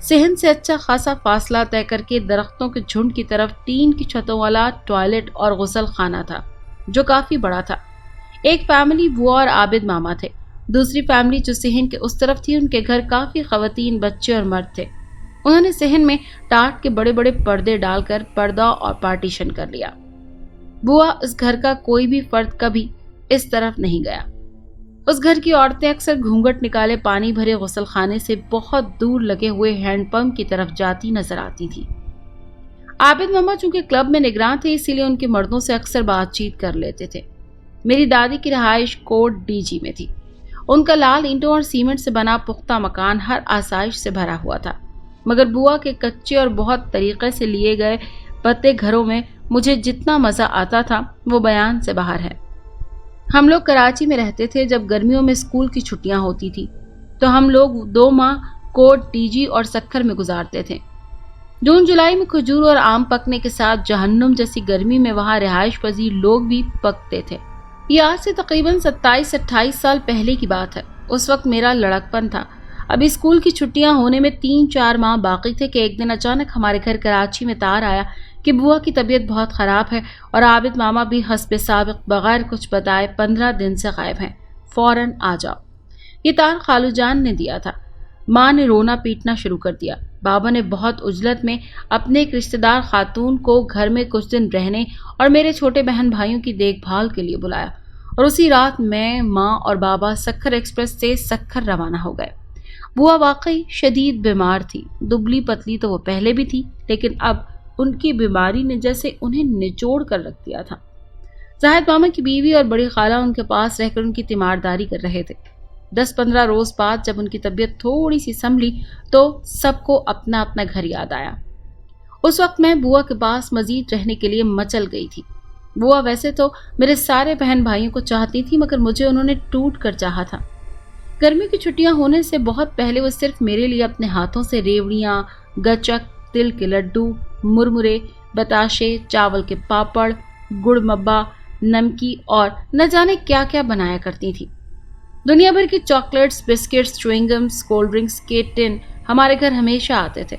صحن سے اچھا خاصا فاصلہ طے کر کے درختوں کے جھنڈ کی طرف ٹین کی چھتوں والا ٹوائلٹ اور غسل خانہ تھا جو کافی بڑا تھا۔ ایک فیملی بوا اور عابد ماما تھے، دوسری فیملی جو صحن کے اس طرف تھی ان کے گھر کافی خواتین، بچے اور مرد تھے۔ انہوں نے صحن میں ٹاٹ کے بڑے بڑے پردے ڈال کر پردہ اور پارٹیشن کر لیا۔ بوا اس گھر کا کوئی بھی فرد کبھی اس طرف نہیں گیا۔ اس گھر کی عورتیں اکثر گھونگھٹ نکالے پانی بھرے غسل خانے سے بہت دور لگے ہوئے ہینڈ پمپ کی طرف جاتی نظر آتی تھی۔ عابد ماما چونکہ کلب میں نگراں تھے اسی لیے ان کے مردوں سے اکثر بات چیت کر لیتے تھے۔ میری دادی کی رہائش کوٹ ڈی جی میں تھی۔ ان کا لال اینٹوں اور سیمنٹ سے بنا پختہ مکان ہر آسائش سے بھرا ہوا تھا، مگر بوا کے کچے اور بہت طریقے سے لیے گئے پتے گھروں میں مجھے جتنا مزہ آتا تھا وہ بیان سے باہر ہے۔ ہم لوگ کراچی میں رہتے تھے۔ جب گرمیوں میں اسکول کی چھٹیاں ہوتی تھی تو ہم لوگ 2 ماہ کوٹ ڈی جی اور سکھر میں گزارتے تھے۔ جون جولائی میں کھجور اور آم پکنے کے ساتھ جہنم جیسی گرمی میں وہاں رہائش پذیر لوگ بھی پکتے تھے۔ یہ آج سے تقریباً 27-28 سال پہلے کی بات ہے۔ اس وقت میرا لڑکپن تھا۔ ابھی اسکول کی چھٹیاں ہونے میں 3-4 ماہ باقی تھے کہ ایک دن اچانک ہمارے گھر کراچی میں تار آیا کہ بوا کی طبیعت بہت خراب ہے اور عابد ماما بھی حسب سابق بغیر کچھ بتائے 15 دن سے غائب ہیں، فوراً آ جاؤ۔ یہ تار خالو جان نے دیا تھا۔ ماں نے رونا پیٹنا شروع کر دیا۔ بابا نے بہت عجلت میں اپنے ایک رشتہ دار خاتون کو گھر میں کچھ دن رہنے اور میرے چھوٹے بہن بھائیوں کی دیکھ بھال کے لیے بلایا اور اسی رات میں، ماں اور بابا سکھر ایکسپریس سے سکھر روانہ ہو گئے۔ بوا واقعی شدید بیمار تھی۔ دبلی پتلی تو وہ پہلے بھی تھی، لیکن اب ان کی بیماری نے جیسے انہیں نچوڑ کر رکھ دیا تھا۔ زاہد ماما کی بیوی اور بڑی خالہ ان کے پاس رہ کر ان کی تیمارداری کر رہے تھے۔ 10-15 روز بعد جب ان کی طبیعت تھوڑی سی سنبھلی تو سب کو اپنا اپنا گھر یاد آیا۔ اس وقت میں بوا کے پاس مزید رہنے کے لیے مچل گئی تھی۔ بوا ویسے تو میرے سارے بہن بھائیوں کو چاہتی تھی، مگر مجھے انہوں نے ٹوٹ کر چاہا تھا۔ گرمی کی چھٹیاں ہونے سے بہت پہلے وہ صرف میرے لیے اپنے ہاتھوں سے ریوڑیاں، گچک، تل کے لڈو، مرمرے، بتاشے، چاول کے پاپڑ، گڑ مبا، نمکی اور نہ جانے کیا کیا بنایا کرتی تھی۔ دنیا بھر کی چاکلیٹس، بسکٹس، چوئنگمز، کولڈ ڈرنکس کے ٹن ہمارے گھر ہمیشہ آتے تھے،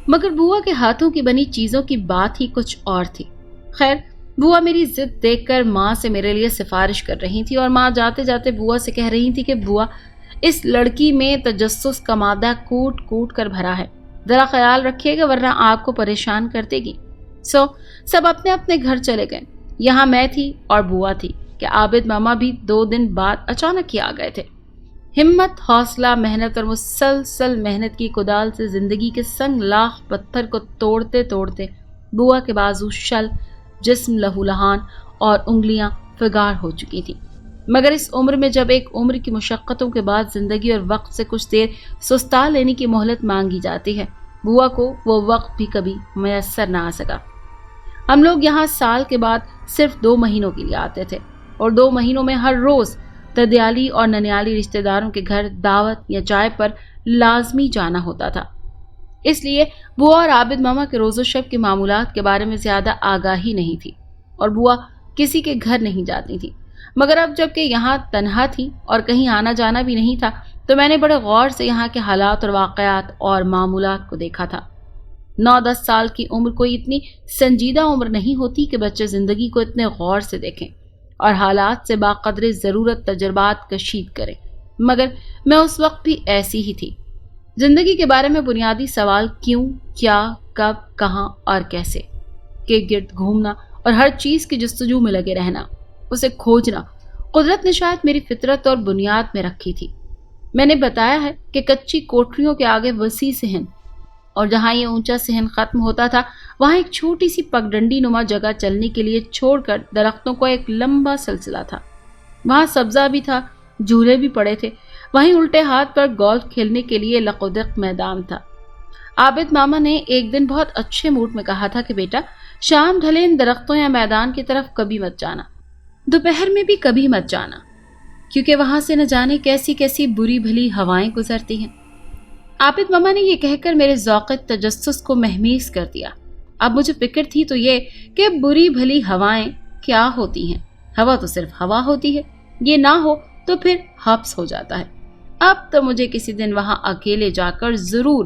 مگر بوا کے ہاتھوں کی بنی چیزوں کی بات ہی کچھ اور تھی۔ خیر، بوا میری ضد دیکھ کر ماں سے میرے لیے سفارش کر رہی تھی اور ماں جاتے جاتے بوا سے کہہ رہی تھی کہ بوا، اس لڑکی میں تجسس کا مادہ کوٹ کوٹ کر بھرا ہے، ذرا خیال رکھیے گا ورنہ آپ کو پریشان کر دے گی۔ سب اپنے اپنے گھر چلے گئے۔ یہاں میں تھی اور بوا تھی کہ عابد ماما بھی 2 دن بعد اچانک ہی آ گئے تھے۔ ہمت، حوصلہ، محنت اور مسلسل محنت کی کدال سے زندگی کے سنگ لاخ پتھر کو توڑتے توڑتے بوا کے بازو شل، جسم لہو لہان اور انگلیاں فگار ہو چکی تھی۔ مگر اس عمر میں جب ایک عمر کی مشقتوں کے بعد زندگی اور وقت سے کچھ دیر سستا لینے کی مہلت مانگی جاتی ہے، بوا کو وہ وقت بھی کبھی میسر نہ آ سکا۔ ہم لوگ یہاں سال کے بعد صرف 2 مہینوں کے لیے آتے تھے اور 2 مہینوں میں ہر روز ددیالی اور ننیالی رشتہ داروں کے گھر دعوت یا چائے پر لازمی جانا ہوتا تھا۔ اس لیے بوا اور عابد ماما کے روز و شب کے معمولات کے بارے میں زیادہ آگاہی نہیں تھی اور بوا کسی کے گھر نہیں جاتی تھی۔ مگر اب جب کہ یہاں تنہا تھی اور کہیں آنا جانا بھی نہیں تھا تو میں نے بڑے غور سے یہاں کے حالات اور واقعات اور معمولات کو دیکھا تھا۔ 9-10 سال کی عمر کوئی اتنی سنجیدہ عمر نہیں ہوتی کہ بچے زندگی کو اتنے غور سے دیکھیں اور حالات سے باقدر ضرورت تجربات کشید کریں، مگر میں اس وقت بھی ایسی ہی تھی۔ زندگی کے بارے میں بنیادی سوال کیوں، کیا، کب، کہاں اور کیسے کے گرد گھومنا اور ہر چیز کی جستجو میں لگے رہنا، اسے کھوجنا قدرت نے شاید میری فطرت اور بنیاد میں رکھی تھی۔ میں نے بتایا ہے کہ کچی کوٹریوں کے آگے وسیع صحن اور جہاں یہ اونچا صحن ختم ہوتا تھا وہاں ایک چھوٹی سی پگڈنڈی نما جگہ چلنے کے لیے چھوڑ کر درختوں کو ایک لمبا سلسلہ تھا۔ وہاں سبزہ بھی تھا، جھولے بھی پڑے تھے، وہیں الٹے ہاتھ پر گولف کھیلنے کے لیے لقودق میدان تھا۔ عابد ماما نے ایک دن بہت اچھے موڈ میں کہا تھا کہ بیٹا، شام ڈھلے ان درختوں یا میدان کی طرف کبھی مت جانا، دوپہر میں بھی کبھی مت جانا، کیونکہ وہاں سے نہ جانے کیسی کیسی بری بھلی ہوائیں گزرتی ہیں۔ عابد ماما نے یہ کہہ کر میرے ذوق تجسس کو مہمیز کر دیا۔ اب مجھے فکر تھی تو یہ کہ بری بھلی ہوائیں کیا ہوتی ہیں۔ ہوا تو صرف ہوا ہوتی ہے، یہ نہ ہو تو پھر حبس ہو جاتا ہے۔ اب تو مجھے کسی دن وہاں اکیلے جا کر ضرور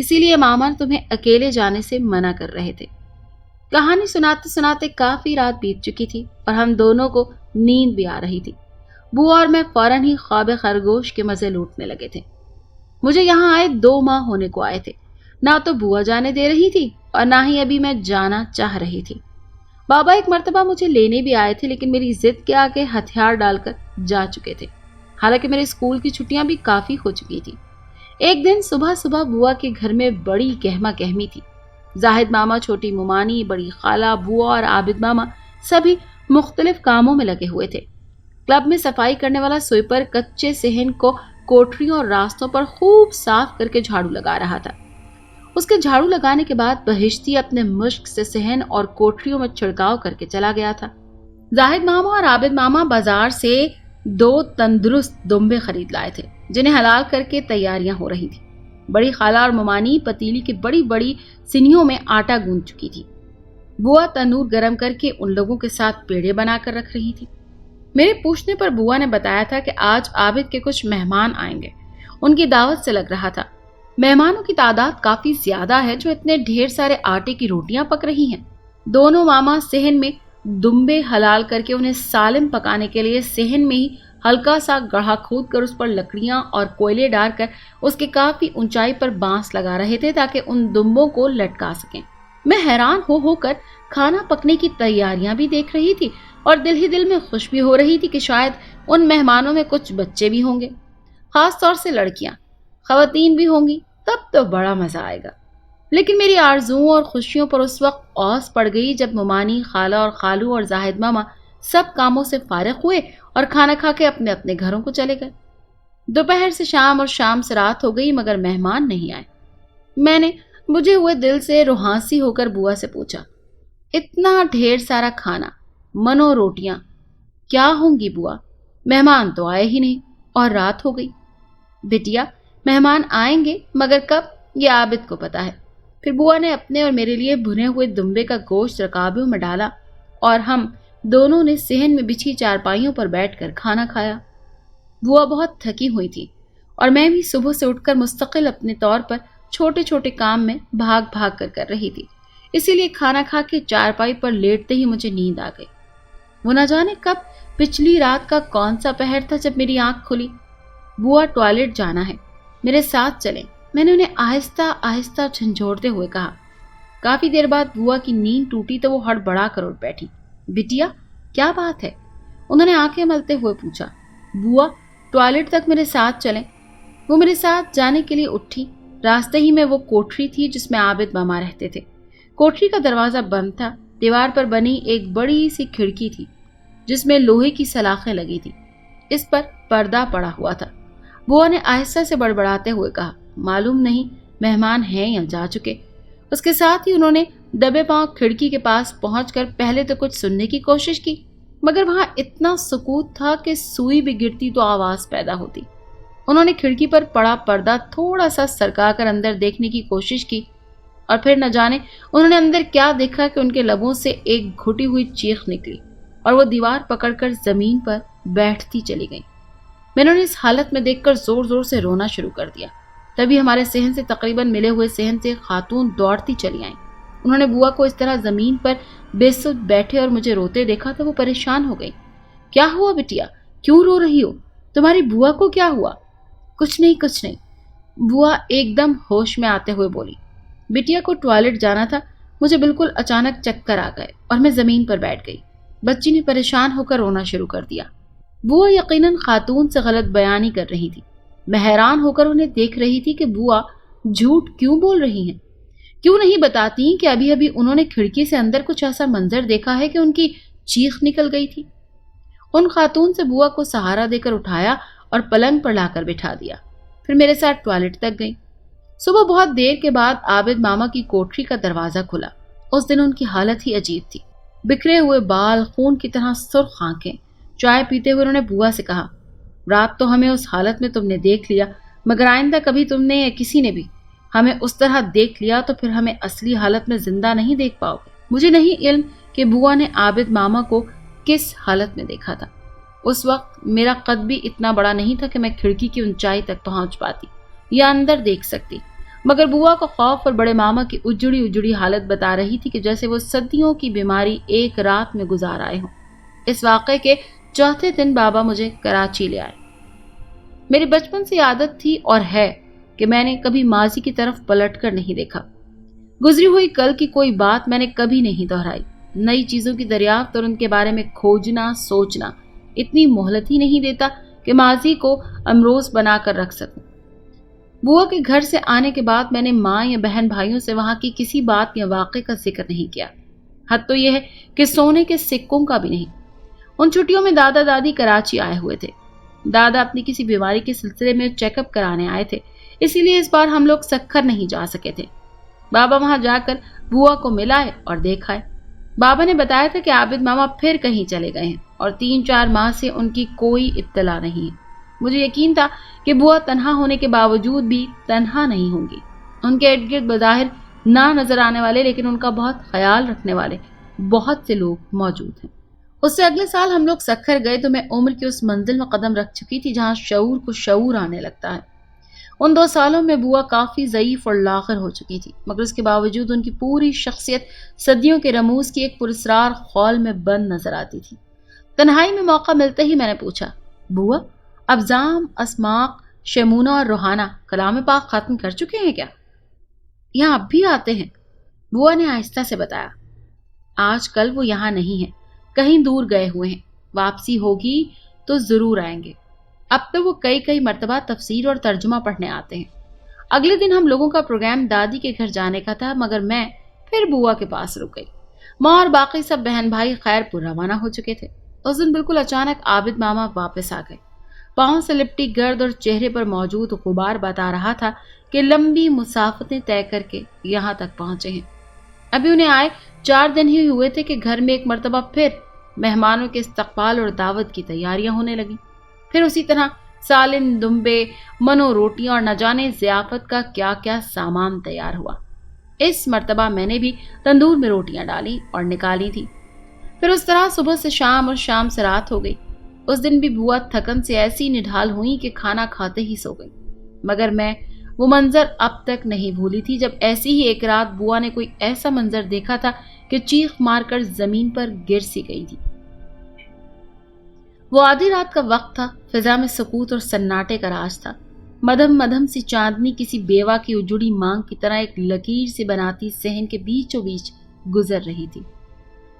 اسی لیے ماما تمہیں اکیلے جانے سے منع کر رہے تھے۔ کہانی سناتے سناتے کافی رات بیت چکی تھی اور ہم دونوں کو نیند بھی آ رہی تھی۔ بوا اور میں فوراً ہی خواب خرگوش کے مزے لوٹنے لگے تھے۔ مجھے یہاں آئے 2 ماہ ہونے کو آئے تھے۔ نہ تو بوا جانے دے رہی تھی اور نہ ہی ابھی میں جانا چاہ رہی تھی۔ بابا ایک مرتبہ مجھے لینے بھی آئے تھے، لیکن میری ضد کے آگے ہتھیار ڈال کر جا چکے تھے۔ حالانکہ میرے اسکول کی چھٹیاں بھی کافی ہو چکی تھی۔ ایک دن صبح صبح بوا کے گھر میں بڑی گہما گہمی تھی۔ زاہد ماما، چھوٹی ممانی، بڑی خالہ، بوا اور عابد ماما سبھی مختلف کاموں میں لگے ہوئے تھے۔ کلب میں صفائی کرنے والا سویپر کچے صحن کو کوٹریوں اور راستوں پر خوب صاف کر کے جھاڑو لگا رہا تھا۔ اس کے جھاڑو لگانے کے بعد بہشتی اپنے مشک سے صحن اور کوٹریوں میں چھڑکاؤ کر کے چلا گیا تھا۔ زاہد ماما اور عابد ماما بازار سے 2 تندرست دمبے خرید لائے تھے، جنہیں حلال کر کے تیاریاں ہو رہی تھیں۔ بڑی خالہ اور ممانی پتیلی کی بڑی بڑی سنیوں میں آٹا گوندھ چکی تھی۔ بوا تنور گرم کر کے ان لوگوں کے ساتھ پیڑے بنا کر رکھ رہی تھی۔ میرے پوچھنے پر بوا نے بتایا تھا کہ آج عابد کے کچھ مہمان آئیں گے۔ ان کی دعوت سے لگ رہا تھا۔ مہمانوں کی تعداد کافی زیادہ ہے جو اتنے ڈھیر سارے آٹے کی روٹیاں پک رہی ہیں۔ دونوں ماما صحن میں دمبے حلال کر کے انہیں سالم پکانے کے لیے صحن میں ہی ہلکا سا گڑھا کھود کر اس پر لکڑیاں اور کوئلے ڈال کر اس کے کافی اونچائی پر بانس لگا رہے تھے تاکہ ان دمبوں کو لٹکا سکیں۔ میں حیران ہو کر کھانا پکنے کی تیاریاں بھی دیکھ رہی تھی اور دل ہی دل میں خوش بھی ہو رہی تھی کہ شاید ان مہمانوں میں کچھ بچے بھی ہوں گے، خاص طور سے لڑکیاں، خواتین بھی ہوں گی، تب تو بڑا مزہ آئے گا۔ لیکن میری آرزوؤں اور خوشیوں پر اس وقت اوس پڑ گئی جب ممانی، خالہ اور خالو اور زاہد ماما سب کاموں سے فارغ ہوئے اور کھانا کھا کے اپنے اپنے گھروں کو چلے گئے۔ دوپہر سے شام اور شام سے رات ہو گئی مگر مہمان نہیں آئے۔ میں نے بجھے ہوئے دل سے روحانسی ہو کر بوا سے پوچھا، اتنا ڈھیر سارا کھانا، منو روٹیاں، کیا ہوں گی بوا؟ مہمان تو آئے ہی نہیں اور رات ہو گئی۔ بٹیا، مہمان آئیں گے مگر کب، یہ عابد کو پتا ہے۔ پھر بوا نے اپنے اور میرے لیے بھنے ہوئے دمبے کا گوشت رکابیوں میں ڈالا اور ہم دونوں نے صحن میں بچھی چارپائیوں پر بیٹھ کر کھانا کھایا۔ بوا بہت تھکی ہوئی تھی اور میں بھی صبح سے اٹھ کر مستقل اپنے طور پر چھوٹے چھوٹے کام میں بھاگ بھاگ کر رہی تھی، اسی لیے کھانا کھا کے چارپائی پر لیٹتے ہی مجھے نیند آ گئی۔ وہ نہ جانے کب پچھلی رات کا کون سا پہر تھا جب میری آنکھ کھلی۔ بوا ٹوائلٹ جانا ہے، میرے ساتھ چلیں، میں نے انہیں آہستہ آہستہ جھنجھوڑتے ہوئے کہا۔ کافی دیر بعد بوا کی نیند ٹوٹی تو وہ ہڑبڑا کر اٹھ بیٹھی۔ بٹیا، کیا بات ہے؟ انہوں نے آنکھیں ملتے ہوئے پوچھا۔ بوا، ٹوائلٹ تک میرے ساتھ چلیں۔ وہ میرے ساتھ جانے کے لیے اٹھی۔ راستے ہی میں وہ کوٹری تھی جس میں عابد ماما رہتے تھے۔ کوٹری کا دروازہ بند تھا۔ دیوار پر بنی ایک بڑی سی کھڑکی تھی جس میں لوہے کی سلاخیں لگی تھی۔ اس پر پردہ پڑا ہوا تھا۔ بوا نے آہستہ سے بڑبڑاتے ہوئے کہا، معلوم نہیں مہمان ہیں یا جا چکے۔ اس کے ساتھ ہی انہوں نے دبے پاؤں کھڑکی کے پاس پہنچ کر پہلے تو کچھ سننے کی کوشش کی مگر وہاں اتنا سکوت تھا کہ سوئی بھی گرتی تو آواز پیدا ہوتی۔ انہوں نے کھڑکی پر پڑا پردہ تھوڑا سا سرکا کر اندر دیکھنے کی کوشش کی اور پھر نہ جانے انہوں نے اندر کیا دیکھا کہ ان کے لبوں سے ایک گھٹی ہوئی چیخ نکلی اور وہ دیوار پکڑ کر زمین پر بیٹھتی چلی گئی۔ میں نے انہیں اس حالت میں دیکھ کر زور زور سے رونا شروع کر دیا۔ تبھی ہمارے صحن سے تقریباً ملے ہوئے صحن سے خاتون دوڑتی چلی آئیں۔ انہوں نے بوا کو اس طرح زمین پر بے سود بیٹھے اور مجھے روتے دیکھا تو وہ پریشان ہو گئی۔ کیا ہوا بٹیا؟ کیوں رو رہی ہو؟ تمہاری بوا کو کیا ہوا؟ کچھ نہیں۔ بوا ایک دم ہوش میں آتے ہوئے بولی، بٹیا کو ٹوائلٹ جانا تھا، مجھے بالکل اچانک چکر آ گئے اور میں زمین پر بیٹھ گئی۔ بچی نے پریشان ہو کر رونا شروع کر دیا۔ بوا یقیناً خاتون سے غلط بیانی کر رہی تھی۔ میں حیران ہو کر انہیں دیکھ رہی تھی کہ بوا جھوٹ کیوں بول رہی ہیں؟ کیوں نہیں بتاتی کہ ابھی ابھی انہوں نے کھڑکی سے اندر کچھ ایسا منظر دیکھا ہے کہ ان کی چیخ نکل گئی تھی۔ ان خاتون سے بوا کو سہارا دے کر اٹھایا اور پلنگ پر لا کر بٹھا دیا، پھر میرے ساتھ ٹوائلٹ تک گئی۔ صبح بہت دیر کے بعد عابد ماما کی کوٹری کا دروازہ کھلا۔ اس دن ان کی حالت ہی عجیب تھی، بکھرے ہوئے بال، خون کی طرح سرخ آنکھیں۔ چائے پیتے ہوئے انہوں نے بوا سے کہا، رات تو ہمیں اس حالت میں تم نے دیکھ لیا مگر آئندہ کبھی تم نے یا کسی نے بھی ہمیں اس طرح دیکھ لیا تو پھر ہمیں اصلی حالت میں زندہ نہیں دیکھ پاؤ گے۔ مجھے نہیں علم کہ بوا نے عابد ماما کو کس حالت میں دیکھا تھا۔ اس وقت میرا قد بھی اتنا بڑا نہیں تھا کہ میں کھڑکی کی اونچائی تک پہنچ پاتی یا اندر دیکھ سکتی۔ مگر بوا کا خوف اور بڑے ماما کی اجڑی اجڑی حالت بتا رہی تھی کہ جیسے وہ صدیوں کی بیماری ایک رات میں گزار آئے ہوں۔ اس واقعے کے چوتھے دن بابا مجھے کراچی لے آئے۔ میری بچپن سے عادت تھی اور ہے کہ میں نے کبھی ماضی کی طرف پلٹ کر نہیں دیکھا۔ گزری ہوئی کل کی کوئی بات میں نے کبھی نہیں دہرائی۔ نئی چیزوں کی دریافت اور ان کے بارے میں کھوجنا، سوچنا اتنی مہلت ہی نہیں دیتا کہ ماضی کو امروز بنا کر رکھ سکوں۔ بوا کے گھر سے آنے کے بعد میں نے ماں یا بہن بھائیوں سے وہاں کی کسی بات یا واقعے کا ذکر نہیں کیا۔ حد تو یہ ہے کہ سونے کے سکوں کا بھی نہیں۔ ان چھٹیوں میں دادا دادی کراچی آئے ہوئے تھے۔ دادا اپنی کسی بیماری کے سلسلے میں چیک اپ کرانے آئے تھے، اسی لیے اس بار ہم لوگ سکھر نہیں جا سکے تھے۔ بابا وہاں جا کر بوا کو ملائے اور دیکھائے۔ بابا نے بتایا تھا کہ عابد ماما پھر کہیں چلے گئے ہیں اور 3-4 ماہ سے ان کی کوئی اطلاع نہیں ہے۔ مجھے یقین تھا کہ بوا تنہا ہونے کے باوجود بھی تنہا نہیں ہوں گی۔ ان کے ارد گرد بظاہر نہ نظر آنے والے لیکن ان کا بہت خیال رکھنے والے بہت سے لوگ موجود ہیں۔ اس سے اگلے سال ہم لوگ سکھر گئے تو میں عمر کی اس منزل میں قدم رکھ چکی تھی جہاں شعور کو شعور آنے لگتا ہے۔ ان 2 سالوں میں بوا کافی ضعیف اور لاغر ہو چکی تھی، مگر اس کے باوجود ان کی پوری شخصیت صدیوں کے رموز کی ایک پراسرار خول میں بند نظر آتی تھی۔ تنہائی میں موقع ملتے ہی میں نے پوچھا، بوا ابزام، اسماق، شمونہ اور روحانہ کلام پاک ختم کر چکے ہیں کیا؟ یہاں اب بھی آتے ہیں، بوا نے آہستہ سے بتایا۔ آج کل وہ یہاں نہیں ہیں، کہیں دور گئے ہوئے ہیں، واپسی ہوگی تو ضرور آئیں گے۔ اب تو وہ کئی مرتبہ تفسیر اور ترجمہ پڑھنے آتے ہیں۔ اگلے دن ہم لوگوں کا پروگرام دادی کے گھر جانے کا تھا مگر میں پھر بوا کے پاس رک گئی۔ ماں اور باقی سب بہن بھائی خیر پور روانہ ہو چکے تھے۔ اس دن بالکل اچانک عابد ماما واپس آ گئے۔ پاؤں سے لپٹی گرد اور چہرے پر موجود غبار بتا رہا تھا کہ لمبی مسافتیں طے کر کے یہاں تک پہنچے ہیں۔ ابھی انہیں آئے 4 دن ہی ہوئے تھے کہ گھر میں ایک مرتبہ پھر مہمانوں کے استقبال اور دعوت کی تیاریاں ہونے لگیں۔ پھر اسی طرح سالن، دمبے، منو روٹیاں اور نہ جانے ضیافت کا کیا کیا سامان تیار ہوا۔ اس مرتبہ میں نے بھی تندور میں روٹیاں ڈالی اور نکالی تھی۔ پھر اس طرح صبح سے شام اور شام سے رات ہو گئی۔ اس دن بھی بوا تھکن سے ایسی نڈھال ہوئی کہ کھانا کھاتے ہی سو گئی، مگر میں وہ منظر اب تک نہیں بھولی تھی جب ایسی ہی ایک رات بوا نے کوئی ایسا منظر دیکھا تھا کہ چیخ مار کر زمین پر گر سی گئی تھی۔ وہ آدھی رات کا وقت تھا، فضا میں سکوت اور سناٹے کا راج تھا۔ مدھم مدھم سی چاندنی کسی بیوہ کی اجڑی مانگ کی طرح ایک لکیر سے بناتی صحن کے بیچوں بیچ گزر رہی تھی۔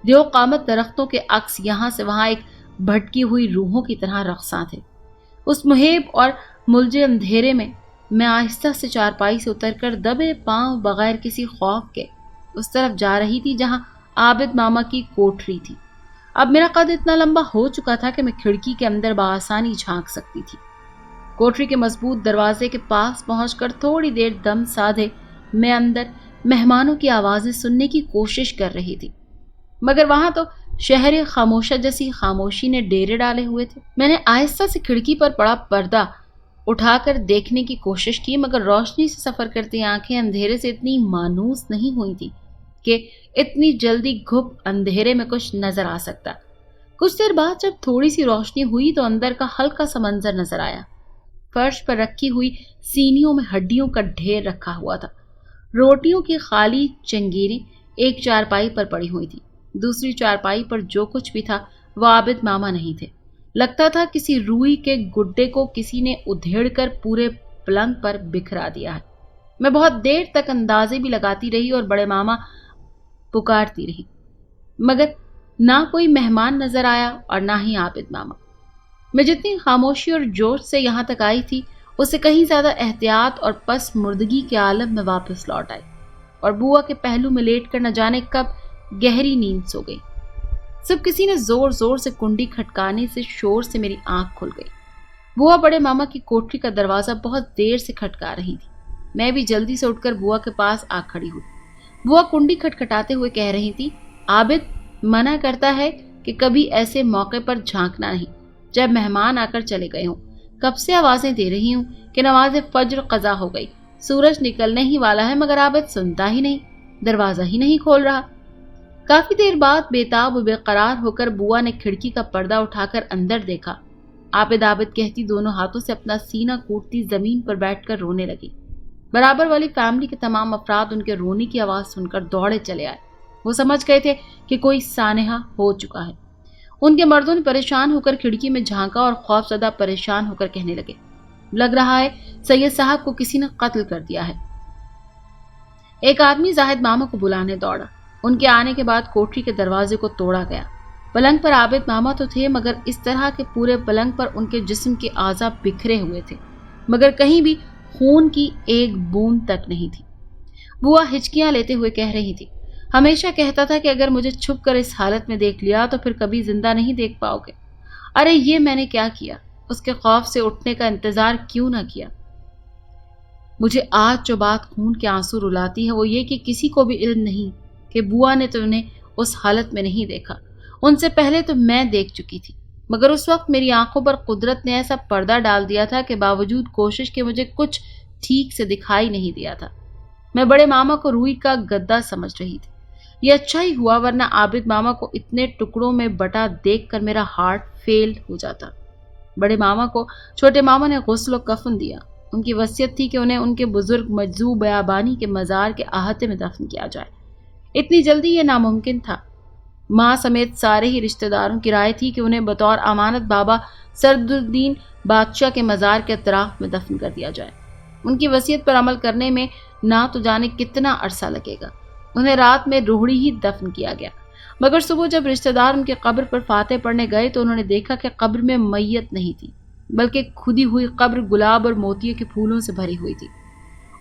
دیو قامت درختوں کے عکس یہاں سے وہاں ایک بھٹکی ہوئی روحوں کی طرح رقصاں تھے۔ اس محیب اور ملجے اندھیرے میں میں آہستہ سے چارپائی سے اتر کر دبے پاؤں بغیر کسی خوف کے اس طرف جا رہی تھی جہاں عابد ماما کی کوٹری تھی۔ اب میرا قد اتنا لمبا ہو چکا تھا کہ میں کھڑکی کے اندر بآسانی جھانک سکتی تھی۔ کوٹری کے مضبوط دروازے کے پاس پہنچ کر تھوڑی دیر دم سادھے میں اندر مہمانوں کی آوازیں سننے کی کوشش کر رہی تھی، مگر وہاں تو شہر خاموشہ جیسی خاموشی نے ڈیرے ڈالے ہوئے تھے۔ میں نے آہستہ سے کھڑکی پر پڑا پردہ اٹھا کر دیکھنے کی کوشش کی، مگر روشنی سے سفر کرتی آنکھیں اندھیرے سے اتنی مانوس نہیں ہوئی تھی کہ اتنی جلدی گھپ اندھیرے میں کچھ نظر آ سکتا۔ کچھ دیر بعد جب تھوڑی سی روشنی ہوئی تو اندر کا ہلکا سا منظر نظر آیا۔ فرش پر رکھی ہوئی سینیوں میں ہڈیوں کا ڈھیر رکھا ہوا تھا۔ روٹیوں کی خالی چنگیریں ایک چارپائی پر پڑی ہوئی تھی۔ دوسری چارپائی پر جو کچھ بھی تھا وہ عابد ماما نہیں تھے۔ لگتا تھا کسی روئی کے گڈے کو کسی نے ادھیڑ کر پورے پلنگ پر بکھرا دیا ہے۔ میں بہت دیر تک اندازے بھی لگاتی رہی اور بڑے ماما پکارتی رہی، مگر نہ کوئی مہمان نظر آیا اور نہ ہی عابد ماما۔ میں جتنی خاموشی اور جوش سے یہاں تک آئی تھی اس سے کہیں زیادہ احتیاط اور پس مردگی کے عالم میں واپس لوٹ آئی اور بوا کے پہلو میں لیٹ کر نہ جانے کب گہری نیند سو گئی۔ سب کسی نے زور زور سے کنڈی کھٹکانے سے شور سے میری آنکھ کھل گئی۔ بوا بڑے ماما کی کوٹری کا دروازہ بہت دیر سے کھٹکا رہی تھی۔ میں بھی جلدی سے اٹھ کر بوا کے پاس آ کھڑی ہوئی۔ بوا کنڈی کھٹکھٹاتے ہوئے کہہ رہی تھی، عابد منع کرتا ہے کہ کبھی ایسے موقع پر جھانکنا نہیں جب مہمان آ کر چلے گئے ہوں۔ کب سے آوازیں دے رہی ہوں کہ نماز فجر قضا ہو گئی، سورج نکلنے ہی والا ہے، مگر عابد سنتا ہی نہیں، دروازہ ہی نہیں کھول رہا۔ کافی دیر بعد بے تاب و بے قرار ہو کر بوا نے کھڑکی کا پردہ اٹھا کر اندر دیکھا۔ عابد عابد کہتی دونوں ہاتھوں سے اپنا سینہ کوٹتی زمین پر بیٹھ کر رونے لگی۔ برابر والی فیملی کے تمام افراد ان کے رونے کی آواز سن کر دوڑے چلے آئے۔ وہ سمجھ گئے تھے کہ کوئی سانحہ ہو چکا ہے۔ ان کے مردوں نے پریشان ہو کر کھڑکی میں جھانکا اور خوف زدہ پریشان ہو کر کہنے لگے، لگ رہا ہے سید صاحب کو کسی نے قتل کر دیا ہے۔ ایک آدمی زاہد ماما کو بلانے دوڑا۔ ان کے آنے کے بعد کوٹری کے دروازے کو توڑا گیا۔ پلنگ پر عابد ماما تو تھے، مگر اس طرح کے پورے پلنگ پر ان کے جسم کے اعضاء بکھرے ہوئے تھے، مگر کہیں بھی خون کی ایک بوند تک نہیں تھی۔ بوا ہچکیاں لیتے ہوئے کہہ رہی تھی، ہمیشہ کہتا تھا کہ اگر مجھے چھپ کر اس حالت میں دیکھ لیا تو پھر کبھی زندہ نہیں دیکھ پاؤ گے۔ ارے یہ میں نے کیا کیا؟ اس کے خوف سے اٹھنے کا انتظار کیوں نہ کیا؟ مجھے آج جو بات خون کے آنسو رلاتی ہے وہ یہ کہ کسی کو بھی علم نہیں کہ بوا نے تو انہیں اس حالت میں نہیں دیکھا۔ ان سے پہلے تو میں دیکھ چکی تھی، مگر اس وقت میری آنکھوں پر قدرت نے ایسا پردہ ڈال دیا تھا کہ باوجود کوشش کے مجھے کچھ ٹھیک سے دکھائی نہیں دیا تھا۔ میں بڑے ماما کو روئی کا گدا سمجھ رہی تھی۔ یہ اچھا ہی ہوا، ورنہ عابد ماما کو اتنے ٹکڑوں میں بٹا دیکھ کر میرا ہارٹ فیل ہو جاتا۔ بڑے ماما کو چھوٹے ماما نے غسل و کفن دیا۔ ان کی وصیت تھی کہ انہیں ان کے بزرگ مجذوب بیابانی کے مزار کے احاطے میں دفن کیا جائے۔ اتنی جلدی یہ ناممکن تھا۔ ماں سمیت سارے ہی رشتہ داروں کی رائے تھی کہ انہیں بطور امانت بابا سرد الدین بادشاہ کے مزار کے اطراف میں دفن کر دیا جائے۔ ان کی وصیت پر عمل کرنے میں نہ تو جانے کتنا عرصہ لگے گا۔ انہیں رات میں روہڑی ہی دفن کیا گیا، مگر صبح جب رشتہ دار ان کے قبر پر فاتح پڑھنے گئے تو انہوں نے دیکھا کہ قبر میں میت نہیں تھی، بلکہ کھدی ہوئی قبر گلاب اور موتیوں کے پھولوں سے بھری ہوئی تھی۔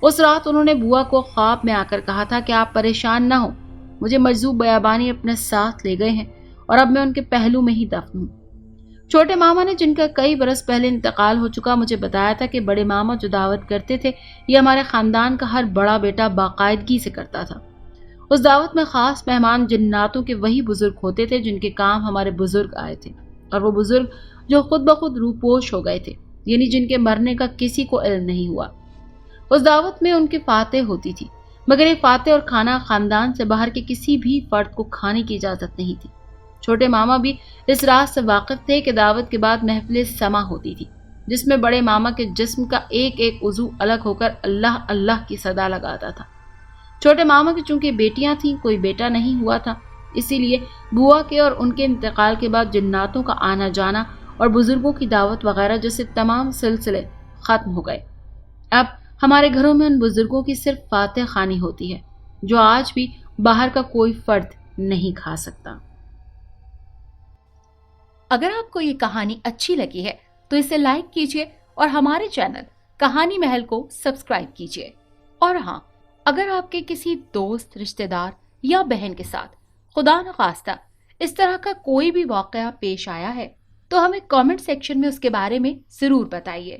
اس رات انہوں نے بوا کو خواب میں آ کر کہا تھا کہ آپ پریشان نہ ہو، مجھے مجذوب بیابانی اپنے ساتھ لے گئے ہیں اور اب میں ان کے پہلو میں ہی دفن ہوں۔ چھوٹے ماما نے، جن کا کئی برس پہلے انتقال ہو چکا، مجھے بتایا تھا کہ بڑے ماما جو دعوت کرتے تھے یہ ہمارے خاندان کا ہر بڑا بیٹا باقاعدگی سے کرتا تھا۔ اس دعوت میں خاص مہمان جناتوں کے وہی بزرگ ہوتے تھے جن کے کام ہمارے بزرگ آئے تھے، اور وہ بزرگ جو خود بخود روپوش ہو گئے تھے، یعنی جن کے مرنے کا کسی کو علم نہیں ہوا۔ اس دعوت میں ان کی فاتح ہوتی تھی، مگر یہ فاتح اور کھانا خاندان سے باہر کے کسی بھی فرد کو کھانے کی اجازت نہیں تھی۔ چھوٹے ماما بھی اس راز سے واقف تھے کہ دعوت کے بعد محفل سما ہوتی تھی، جس میں بڑے ماما کے جسم کا ایک ایک عضو الگ ہو کر اللہ اللہ کی صدا لگاتا تھا۔ چھوٹے ماما کی چونکہ بیٹیاں تھیں، کوئی بیٹا نہیں ہوا تھا، اسی لیے بوا کے اور ان کے انتقال کے بعد جناتوں کا آنا جانا اور بزرگوں کی دعوت وغیرہ جیسے تمام سلسلے ختم ہو گئے۔ اب ہمارے گھروں میں ان بزرگوں کی صرف فاتح خوانی ہوتی ہے، جو آج بھی باہر کا کوئی فرد نہیں کھا سکتا۔ اگر آپ کو یہ کہانی اچھی لگی ہے تو اسے لائک کیجیے اور ہمارے چینل کہانی محل کو سبسکرائب کیجیے۔ اور ہاں، اگر آپ کے کسی دوست، رشتہ دار یا بہن کے ساتھ خدا نخواستہ اس طرح کا کوئی بھی واقعہ پیش آیا ہے تو ہمیں کامنٹ سیکشن میں اس کے بارے میں ضرور بتائیے۔